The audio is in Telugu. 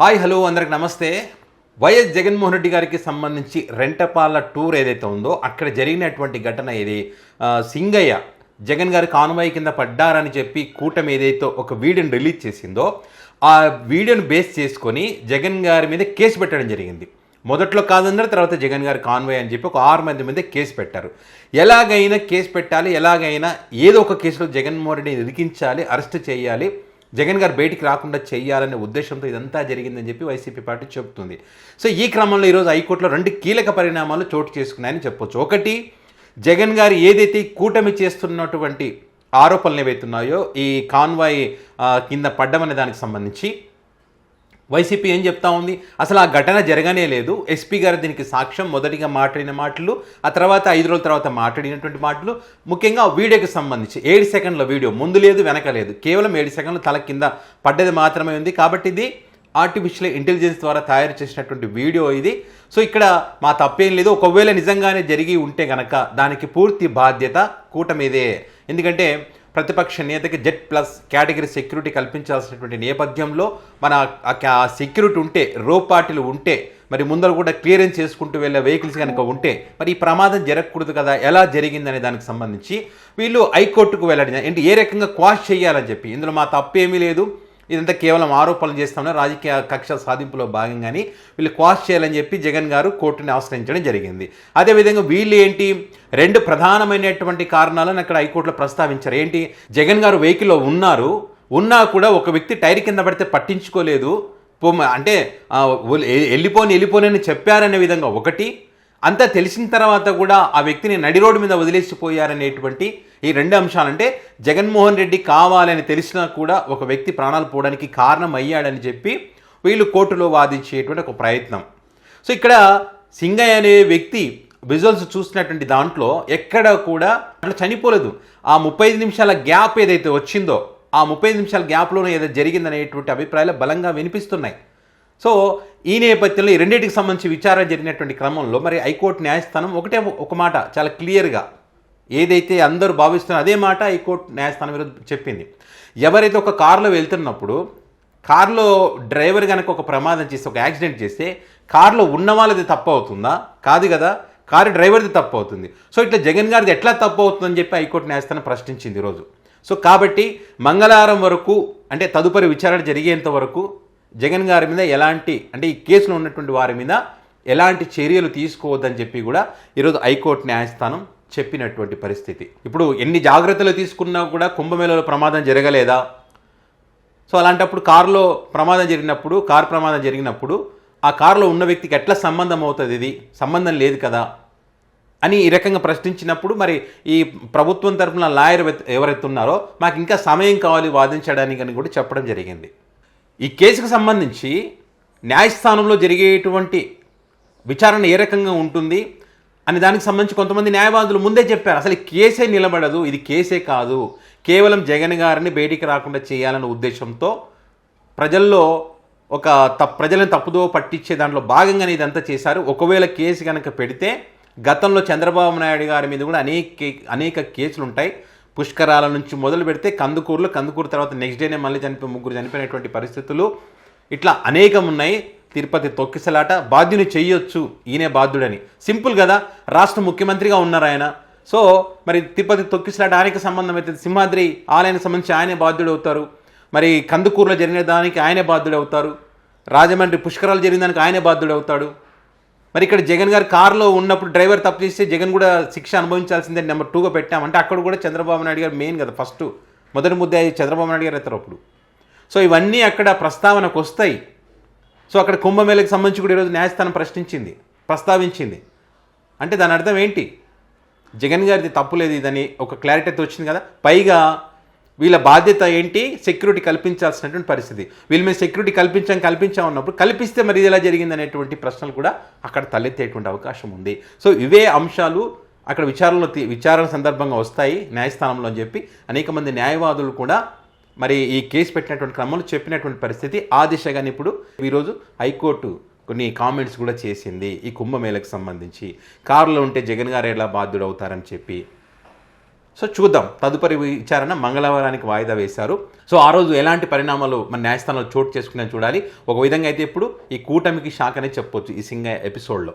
హాయ్ హలో అందరికి నమస్తే. వైఎస్ జగన్మోహన్ రెడ్డి గారికి సంబంధించి రెంటపాల టూర్ ఏదైతే ఉందో అక్కడ జరిగినటువంటి ఘటన ఇది. సింగయ్య జగన్ గారి కాన్వాయ్ కింద పడ్డారని చెప్పి కూటమి ఏదైతే ఒక వీడియోని రిలీజ్ చేసిందో ఆ వీడియోని బేస్ చేసుకొని జగన్ గారి మీద కేసు పెట్టడం జరిగింది. మొదట్లో కాదన్నారు, తర్వాత జగన్ గారి కాన్వాయ్ అని చెప్పి ఒక 6 మంది మీద కేసు పెట్టారు. ఎలాగైనా కేసు పెట్టాలి, ఎలాగైనా ఏదో ఒక కేసులో జగన్మోహన్ రెడ్డిని ఇరికించాలి, అరెస్ట్ చేయాలి, జగన్ గారు బయటికి రాకుండా చేయాలనే ఉద్దేశంతో ఇదంతా జరిగిందని చెప్పి వైసీపీ పార్టీ చెబుతుంది. సో ఈ క్రమంలో ఈరోజు హైకోర్టులో 2 కీలక పరిణామాలు చోటు చేసుకున్నాయని చెప్పొచ్చు. ఒకటి, జగన్ గారు ఏదైతే కూటమి చేస్తున్నటువంటి ఆరోపణలు ఏవైతున్నాయో ఈ కాన్వాయ్ కింద పడ్డమనే దానికి సంబంధించి వైసీపీ ఏం చెప్తా ఉంది, అసలు ఆ ఘటన జరగనే లేదు, ఎస్పీ గారు దీనికి సాక్ష్యం, మొదటిగా మాట్లాడిన మాటలు, ఆ తర్వాత 5 రోజుల తర్వాత మాట్లాడినటువంటి మాటలు, ముఖ్యంగా వీడియోకి సంబంధించి 7 సెకండ్ల వీడియో, ముందు లేదు వెనక లేదు, కేవలం 7 సెకండ్ల తల కింద పడ్డది మాత్రమే ఉంది. కాబట్టి ఇది ఆర్టిఫిషియల్ ఇంటెలిజెన్స్ ద్వారా తయారు చేసినటువంటి వీడియో ఇది. సో ఇక్కడ మా తప్పేం లేదు. ఒకవేళ నిజంగానే జరిగి ఉంటే కనుక దానికి పూర్తి బాధ్యత కూటమిదే. ఎందుకంటే ప్రతిపక్ష నేతకి Z+ కేటగిరీ సెక్యూరిటీ కల్పించాల్సినటువంటి నేపథ్యంలో మన సెక్యూరిటీ ఉంటే, పార్టీలు ఉంటే, మరి ముందర కూడా క్లియరెన్స్ చేసుకుంటూ వెళ్ళే వెహికల్స్ కనుక ఉంటే మరి ఈ ప్రమాదం జరగకూడదు కదా. ఎలా జరిగిందనే దానికి సంబంధించి వీళ్ళు హైకోర్టుకు వెళ్ళడం ఏంటి, ఏ రకంగా క్వాష్ చేయాలని చెప్పి, ఇందులో మా తప్పేమీ లేదు, ఇదంతా కేవలం ఆరోపణలు చేస్తామని రాజకీయ కక్ష సాధింపులో భాగంగానే వీళ్ళు క్వాష్ చేయాలని చెప్పి జగన్ గారు కోర్టుని ఆశ్రయించడం జరిగింది. అదేవిధంగా వీళ్ళు ఏంటి, 2 ప్రధానమైనటువంటి కారణాలను అక్కడ హైకోర్టులో ప్రస్తావించారు. ఏంటి, జగన్ గారు వెహికల్లో ఉన్నా కూడా ఒక వ్యక్తి టైర్ కింద పడితే పట్టించుకోలేదు, అంటే వెళ్ళిపోని చెప్పారనే విధంగా ఒకటి, అంతా తెలిసిన తర్వాత కూడా ఆ వ్యక్తిని నడి రోడ్డు మీద వదిలేసిపోయారనేటువంటి ఈ 2 అంశాలంటే జగన్మోహన్ రెడ్డి కావాలని తెలిసినా కూడా ఒక వ్యక్తి ప్రాణాలు పోవడానికి కారణం అయ్యాడని చెప్పి వీళ్ళు కోర్టులో వాదించేటువంటి ఒక ప్రయత్నం. సో ఇక్కడ సింగయ్య అనే వ్యక్తి విజువల్స్ చూసినటువంటి దాంట్లో ఎక్కడ కూడా అట్లా చనిపోలేదు. ఆ 35 నిమిషాల గ్యాప్ ఏదైతే వచ్చిందో ఆ 35 నిమిషాల గ్యాప్లోనే ఏదో జరిగిందనేటువంటి అభిప్రాయాలు బలంగా వినిపిస్తున్నాయి. సో ఈ నేపథ్యంలో ఈ రెండింటికి సంబంధించి విచారణ జరిగినటువంటి క్రమంలో మరి హైకోర్టు న్యాయస్థానం ఒక మాట చాలా క్లియర్గా ఏదైతే అందరూ భావిస్తున్నారో అదే మాట హైకోర్టు న్యాయస్థానం ఈరోజు చెప్పింది. ఎవరైతే ఒక కారులో వెళ్తున్నప్పుడు కారులో డ్రైవర్ కనుక ఒక ప్రమాదం చేస్తే, ఒక యాక్సిడెంట్ చేస్తే కారులో ఉన్న వాళ్ళది తప్పు అవుతుందా? కాదు కదా, కారు డ్రైవర్ది తప్పు అవుతుంది. సో ఇట్లా జగన్ గారిది ఎట్లా తప్పు అవుతుందని చెప్పి హైకోర్టు న్యాయస్థానం ప్రశ్నించింది ఈరోజు. సో కాబట్టి మంగళవారం వరకు, అంటే తదుపరి విచారణ జరిగేంత వరకు జగన్ గారి మీద ఎలాంటి, అంటే ఈ కేసులో ఉన్నటువంటి వారి మీద ఎలాంటి చర్యలు తీసుకోవద్దని చెప్పి కూడా ఈరోజు హైకోర్టు న్యాయస్థానం చెప్పినటువంటి పరిస్థితి. ఇప్పుడు ఎన్ని జాగ్రత్తలు తీసుకున్నా కూడా కుంభమేళలో ప్రమాదం జరగలేదా? సో అలాంటప్పుడు కారు ప్రమాదం జరిగినప్పుడు ఆ కారులో ఉన్న వ్యక్తికి ఎట్లా సంబంధం అవుతుంది? ఇది సంబంధం లేదు కదా అని ఈ రకంగా ప్రశ్నించినప్పుడు మరి ఈ ప్రభుత్వం తరఫున లాయర్ ఎవరైతే ఉన్నారో మాకు ఇంకా సమయం కావాలి వాదించడానికి అని కూడా చెప్పడం జరిగింది. ఈ కేసుకు సంబంధించి న్యాయస్థానంలో జరిగేటువంటి విచారణ ఏ రకంగా ఉంటుంది అని దానికి సంబంధించి కొంతమంది న్యాయవాదులు ముందే చెప్పారు, అసలు కేసే నిలబడదు, ఇది కేసే కాదు, కేవలం జగన్ గారిని బయటికి రాకుండా చేయాలనే ఉద్దేశంతో ప్రజలను తప్పుదో పట్టించే దాంట్లో భాగంగానే ఇదంతా చేశారు. ఒకవేళ కేసు కనుక పెడితే గతంలో చంద్రబాబు నాయుడు గారి మీద కూడా అనేక కేసులు ఉంటాయి. పుష్కరాల నుంచి మొదలు పెడితే కందుకూరు తర్వాత నెక్స్ట్ డేనే మళ్ళీ 3 చనిపోయినటువంటి పరిస్థితులు ఇట్లా అనేకం ఉన్నాయి. తిరుపతి తొక్కిసలాట, బాధ్యుని చెయ్యొచ్చు, ఈయనే బాధ్యుడని, సింపుల్ కదా, రాష్ట్ర ముఖ్యమంత్రిగా ఉన్నారు ఆయన. సో మరి తిరుపతి తొక్కిసలాట ఆయనకి సంబంధం అయితే, సింహాద్రి ఆలయానికి సంబంధించి ఆయనే బాధ్యుడు అవుతారు, మరి కందుకూరులో జరిగిన దానికి ఆయనే బాధ్యుడు అవుతారు, రాజమండ్రి పుష్కరాలు జరిగిన దానికి ఆయనే బాధ్యుడు అవుతాడు. మరి ఇక్కడ జగన్ గారు కారులో ఉన్నప్పుడు డ్రైవర్ తప్పు చేస్తే జగన్ కూడా శిక్ష అనుభవించాల్సిందే నెంబర్ 2గా పెట్టామంటే అక్కడ కూడా చంద్రబాబు నాయుడు గారు మెయిన్ కదా, మొదటి ముద్ద చంద్రబాబు నాయుడు గారు అవుతారు అప్పుడు. సో ఇవన్నీ అక్కడ ప్రస్తావనకు వస్తాయి. సో అక్కడ కుంభమేళకు సంబంధించి కూడా ఈరోజు న్యాయస్థానం ప్రస్తావించింది. అంటే దాని అర్థం ఏంటి, జగన్ గారిది తప్పు లేదు ఇదని ఒక క్లారిటీ అయితే వచ్చింది కదా. పైగా వీళ్ళ బాధ్యత ఏంటి, సెక్యూరిటీ కల్పించాల్సినటువంటి పరిస్థితి. వీళ్ళ మీద సెక్యూరిటీ కల్పించామన్నప్పుడు కల్పిస్తే మరి ఇది ఎలా జరిగింది అనేటువంటి ప్రశ్నలు కూడా అక్కడ తలెత్తేటువంటి అవకాశం ఉంది. సో ఇవే అంశాలు అక్కడ విచారణ సందర్భంగా వస్తాయి న్యాయస్థానంలో అని చెప్పి అనేక మంది న్యాయవాదులు కూడా మరి ఈ కేసు పెట్టినటువంటి క్రమంలో చెప్పినటువంటి పరిస్థితి. ఆ దిశగానే ఇప్పుడు ఈరోజు హైకోర్టు కొన్ని కామెంట్స్ కూడా చేసింది ఈ కుంభమేళకు సంబంధించి. కారులో ఉంటే జగన్ గారు ఎలా బాధ్యుడు అవుతారని చెప్పి. సో చూద్దాం, తదుపరి విచారణ మంగళవారానికి వాయిదా వేశారు. సో ఆ రోజు ఎలాంటి పరిణామాలు మన న్యాయస్థానంలో చోటు చేసుకునే చూడాలి. ఒక విధంగా అయితే ఇప్పుడు ఈ కూటమికి షాక్ అనేది చెప్పొచ్చు ఈ సింగ ఎపిసోడ్లో.